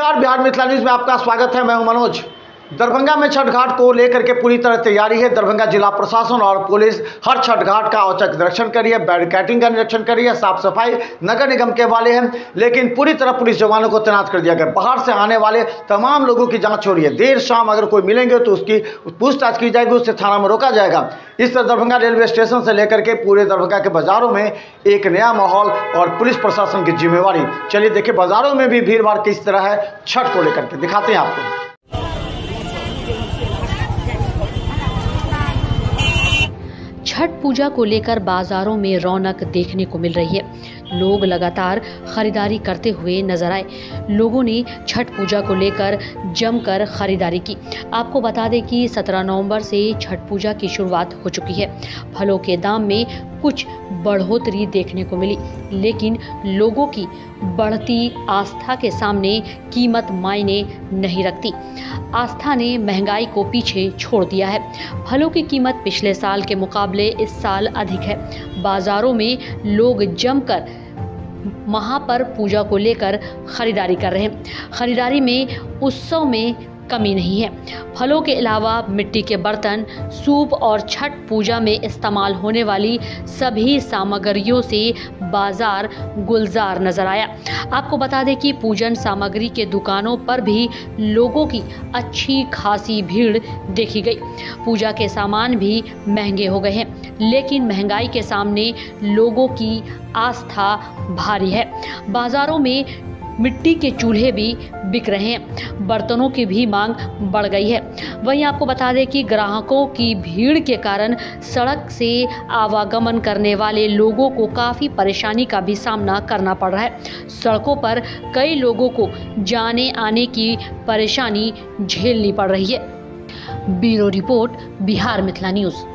नमस्कार, बिहार मिथिला न्यूज में आपका स्वागत है। मैं हूं मनोज। दरभंगा में छठ घाट को लेकर के पूरी तरह तैयारी है। दरभंगा जिला प्रशासन और पुलिस हर छठ घाट का औचक निरीक्षण कर रही है, बैरिकेडिंग का निरीक्षण कर रही है, साफ सफाई नगर निगम के वाले हैं, लेकिन पूरी तरह पुलिस जवानों को तैनात कर दिया गया। बाहर से आने वाले तमाम लोगों की जांच हो रही है। देर शाम अगर कोई मिलेंगे तो उसकी पूछताछ की जाएगी, उससे थाना में रोका जाएगा। इस तरह दरभंगा रेलवे स्टेशन से लेकर के पूरे दरभंगा के बाजारों में एक नया माहौल और पुलिस प्रशासन की जिम्मेवारी। चलिए देखिए बाजारों में भी भीड़ भाड़ किस तरह है छठ को लेकर के, दिखाते हैं आपको। छठ पूजा को लेकर बाजारों में रौनक देखने को मिल रही है। लोग लगातार खरीदारी करते हुए नजर आए। लोगों ने छठ पूजा को लेकर जमकर खरीदारी की। आपको बता दें कि 17 नवंबर से छठ पूजा की शुरुआत हो चुकी है। फलों के दाम में कुछ बढ़ोतरी देखने को मिली, लेकिन लोगों की बढ़ती आस्था के सामने कीमत मायने नहीं रखती। आस्था ने महंगाई को पीछे छोड़ दिया है। फलों की कीमत पिछले साल के मुकाबले इस साल अधिक है। बाजारों में लोग जमकर महापर्व पूजा को लेकर खरीदारी कर रहे हैं। खरीदारी में उत्सव में कमी नहीं है। फलों के अलावा मिट्टी के बर्तन, सूप और छठ पूजा में इस्तेमाल होने वाली सभी सामग्रियों से बाजार गुलजार नजर आया। आपको बता दें कि पूजन सामग्री के दुकानों पर भी लोगों की अच्छी खासी भीड़ देखी गई। पूजा के सामान भी महंगे हो गए हैं, लेकिन महंगाई के सामने लोगों की आस्था भारी है। बाजारों में मिट्टी के चूल्हे भी बिक रहे हैं। बर्तनों की भी मांग बढ़ गई है। वहीं आपको बता दें कि ग्राहकों की भीड़ के कारण सड़क से आवागमन करने वाले लोगों को काफ़ी परेशानी का भी सामना करना पड़ रहा है। सड़कों पर कई लोगों को जाने आने की परेशानी झेलनी पड़ रही है। Bureau report, Bihar Mithila news.